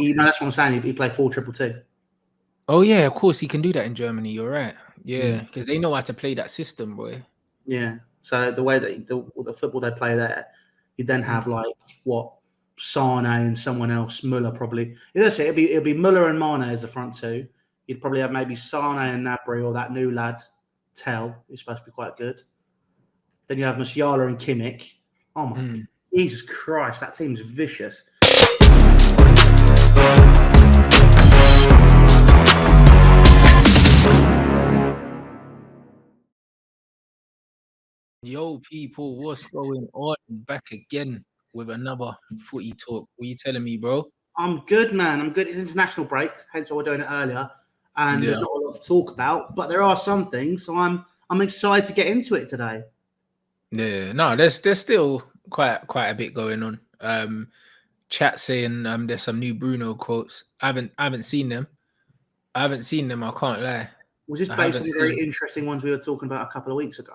That's what I'm saying. He played 4-2-2. Oh yeah, of course he can do that in Germany. You're right. Yeah, because they know how to play that system, boy. Yeah. So the way that the football they play there, you then have like Sane and someone else, Muller probably. That's it. It'll be Muller and Mane as the front two. You'd probably have maybe Sane and Gnabry or that new lad, Tell, who's supposed to be quite good. Then you have Musiala and Kimmich. Oh my Jesus Christ, that team's vicious. Yo, people, what's going on? Back again with another footy talk. What are you telling me, bro? I'm good, man. I'm good. It's international break, hence why we're doing it earlier. And there's not a lot to talk about, but there are some things. So I'm excited to get into it today. Yeah, no, there's still quite a bit going on. Chat saying there's some new Bruno quotes. I haven't seen them. I can't lie. Was this based on the very interesting ones we were talking about a couple of weeks ago?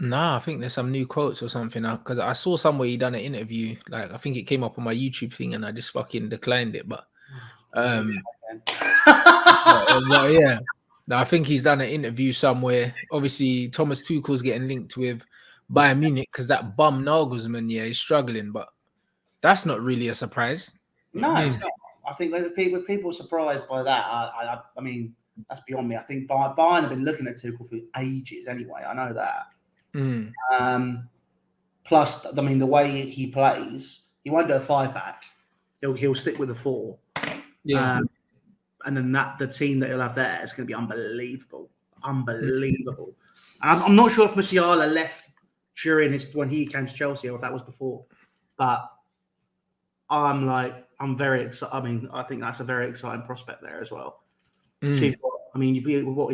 Nah, I think there's some new quotes or something now because I saw somewhere he done an interview. Like I think it came up on my YouTube thing and I just fucking declined it. But yeah, no, I think he's done an interview somewhere. Obviously, Thomas Tuchel's getting linked with Bayern Munich because that bum Nagelsmann, yeah, is struggling. But that's not really a surprise. No, it's not. I think when people are surprised by that, I mean, that's beyond me. I think Bayern have been looking at Tuchel for ages anyway. I know that. Plus, I mean, the way he plays, he won't do a 5-back. He'll stick with a 4. Yeah. And then the team that he'll have there is going to be unbelievable. And I'm not sure if Musiala left during when he came to Chelsea or if that was before. But I'm very excited. I mean, I think that's a very exciting prospect there as well. So he'd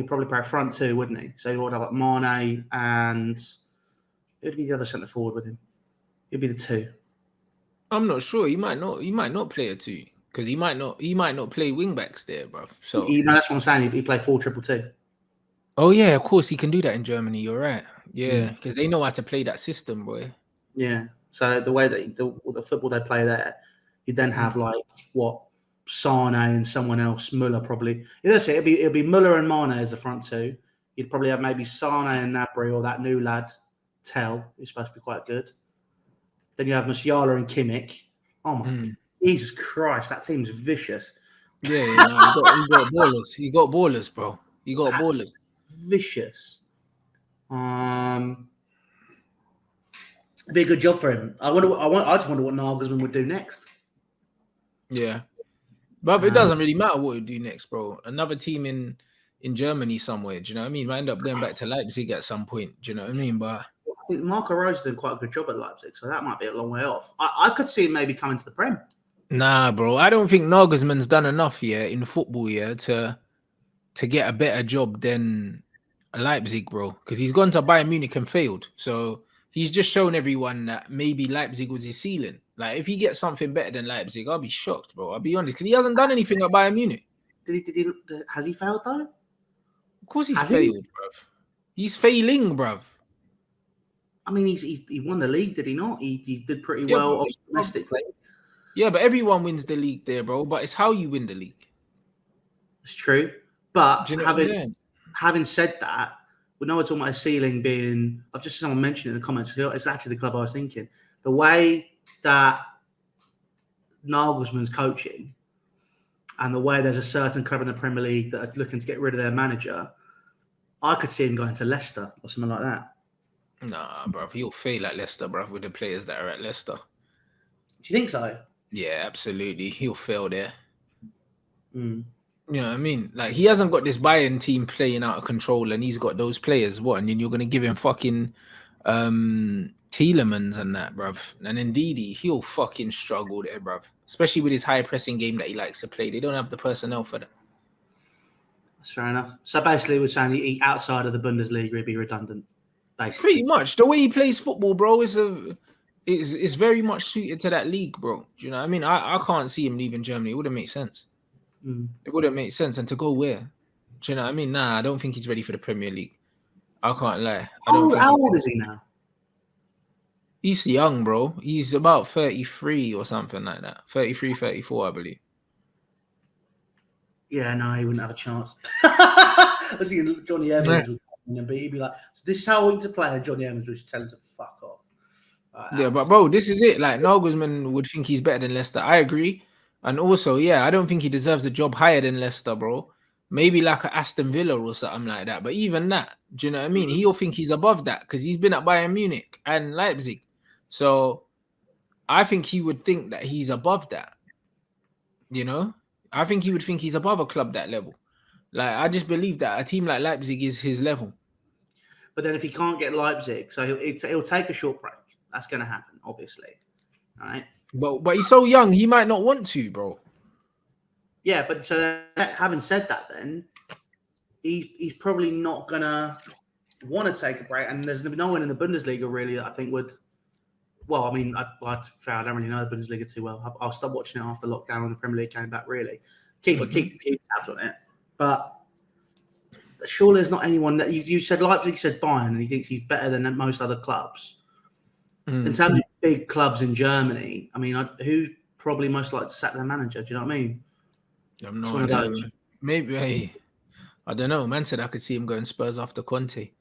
probably play a front two, wouldn't he? So you'd have like Mane and it'd be the other centre forward with him. It'd be the 2. I'm not sure. He might not play a 2 because he might not play wing backs there, bro. So that's what I'm saying. He played 4-2-2. Oh yeah, of course he can do that in Germany. You're right. Yeah, because they know how to play that system, boy. Yeah. So the way that the football they play there, you then have like Sane and someone else, Muller probably. That's it. It'll be Muller and Mane as the front two. You'd probably have maybe Sane and Gnabry or that new lad, Tell, who's supposed to be quite good. Then you have Musiala and Kimmich. Oh my Jesus Christ, that team's vicious. Yeah, you got ballers. You got ballers, bro. You got ballers. Vicious. It'd be a good job for him. I just wonder what Nagelsmann would do next. Yeah, but it doesn't really matter what he'd do next, bro. Another team in Germany somewhere. Do you know what I mean? Might end up going back to Leipzig at some point. Do you know what I mean? But I think Marco Rose doing quite a good job at Leipzig, so that might be a long way off. I could see him maybe coming to the Prem. Nah, bro. I don't think Nagelsmann's done enough in football to get a better job than Leipzig, bro. Because he's gone to Bayern Munich and failed. So he's just shown everyone that maybe Leipzig was his ceiling. Like if he gets something better than Leipzig, I'll be shocked, bro. I'll be honest, because he hasn't done anything at Bayern Munich. Has he failed though? Of course he's failed, bruv. He's failing, bruv. I mean, he won the league, did he not? He did pretty well domestically. Yeah, but everyone wins the league there, bro. But it's how you win the league. It's true. But having said that, we know we're talking about a ceiling being, I've just someone mentioned in the comments, it's actually the club I was thinking. The way that Nagelsmann's coaching and the way there's a certain club in the Premier League that are looking to get rid of their manager, I could see him going to Leicester or something like that. Nah, bruv, he'll fail at Leicester, bruv, with the players that are at Leicester. Do you think so? Yeah, absolutely. He'll fail there. You know what I mean? Like, he hasn't got this Bayern team playing out of control and he's got those players. What? And then you're going to give him fucking Tielemans and that, bruv. And then Didi, he'll fucking struggle there, bruv. Especially with his high pressing game that he likes to play. They don't have the personnel for that. That's fair enough. So basically we're saying he outside of the Bundesliga, he'd be redundant. Basically. Pretty much. The way he plays football, bro, is very much suited to that league, bro. Do you know what I mean? I can't see him leaving Germany. It wouldn't make sense. It wouldn't make sense. And to go where? Do you know what I mean? Nah, I don't think he's ready for the Premier League. I can't lie. How old is he now? He's young, bro. He's about 33 or something like that. 33, 34, I believe. Yeah, no, he wouldn't have a chance. I was thinking Johnny Evans would come in, but he'd be like, "So this is how I want to play," and Johnny Evans would just tell him to fuck off. Yeah, but bro, this is it. Like Nagelsmann would think he's better than Leicester. I agree. And also, yeah, I don't think he deserves a job higher than Leicester, bro. Maybe like a Aston Villa or something like that. But even that, do you know what I mean? He'll think he's above that because he's been at Bayern Munich and Leipzig. So I think he would think that he's above that. You know? I think he would think he's above a club that level. Like, I just believe that a team like Leipzig is his level. But then if he can't get Leipzig, so he'll take a short break. That's going to happen, obviously. All right? But he's so young, he might not want to, bro. Yeah, but so having said that, then he's probably not gonna want to take a break, and there's no one in the Bundesliga really that I think would. Well, I mean, I don't really know the Bundesliga too well. I'll stop watching it after lockdown when the Premier League came back. Really, keep a few tabs on it, but surely there's not anyone that you said Leipzig, you said Bayern, and he thinks he's better than most other clubs. In terms of big clubs in Germany, I mean, who's probably most likely to sack their manager? Do you know what I mean? I'm not. Maybe I don't know. Man said I could see him going Spurs after Conte.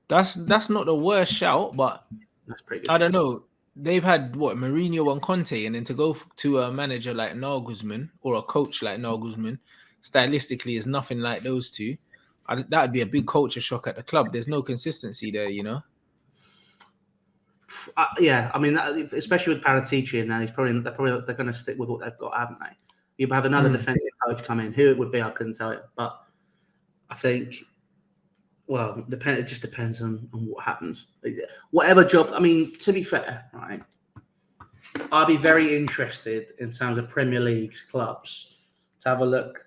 That's not the worst shout, but that's pretty good. I don't know. They've had Mourinho and Conte, and then to go to a manager like Nagelsmann or a coach like Nagelsmann, stylistically is nothing like those two. That would be a big culture shock at the club. There's no consistency there, you know. Yeah, I mean, especially with Paratici now, they're going to stick with what they've got, haven't they? You have another defensive coach come in. Who it would be, I couldn't tell you, but I think, well, it just depends on what happens. Whatever job. I mean, to be fair, right? I'd be very interested in terms of Premier League's clubs to have a look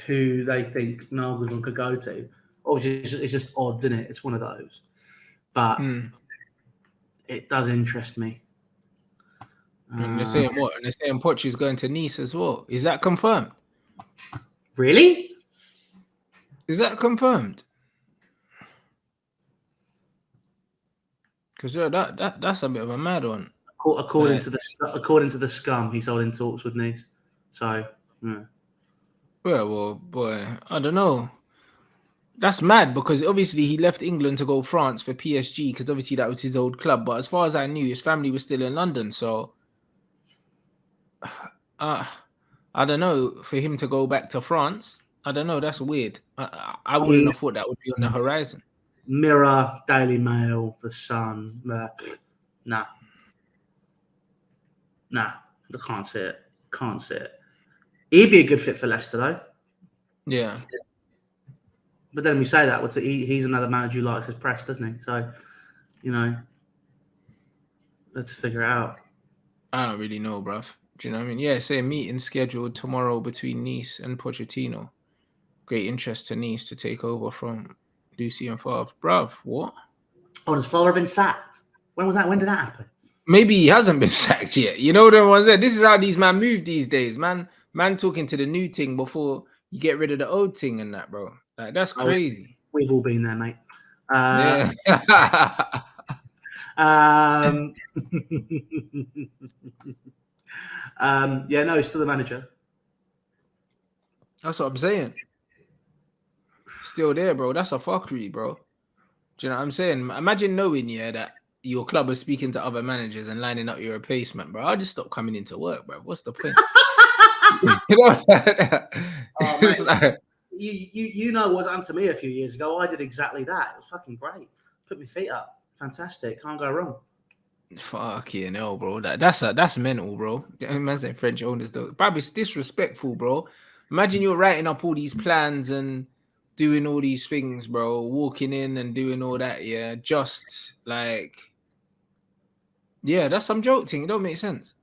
who they think Nagelsmann could go to. Obviously, it's just odd, isn't it? It's one of those, but it does interest me. And they're saying what? And they're saying Poch is going to Nice as well. Is that confirmed? Really? Is that confirmed? Because that's a bit of a mad one. According to the scum, he's all in talks with Nice. So, yeah. Well, boy, I don't know. That's mad because obviously he left England to go France for PSG because obviously that was his old club. But as far as I knew, his family was still in London. So, I don't know, for him to go back to France. I don't know. That's weird. I wouldn't have thought that would be on the horizon. Mirror, Daily Mail, The Sun. Nah. I can't see it. He'd be a good fit for Leicester, though. Yeah. But then we say that, he's another manager who likes his press, doesn't he? So, you know, let's figure it out. I don't really know, bruv. Do you know what I mean? Yeah, say a meeting scheduled tomorrow between Nice and Pochettino. Great interest to Nice to take over from Lucien Favre. Bruv, what? Oh, has Favre been sacked? When was that? When did that happen? Maybe he hasn't been sacked yet. You know what I said? This is how these man move these days, man. Man talking to the new thing before you get rid of the old thing and that, bro. Like, that's crazy. We've all been there, mate. Yeah. Yeah, no, he's still the manager. That's what I'm saying. Still there, bro. That's a fuckery, bro. Do you know what I'm saying? Imagine knowing, that your club is speaking to other managers and lining up your replacement, bro. I'll just stop coming into work, bro. What's the point? You know? You know what was done to me a few years ago. I did exactly that. It was fucking great. Put my feet up. Fantastic. Can't go wrong. Fucking hell, bro. That's mental, bro. Man saying French owners though. Bro, it's disrespectful, bro. Imagine you're writing up all these plans and doing all these things, bro. Walking in and doing all that, yeah. Just like, yeah, that's some joke thing. It don't make sense.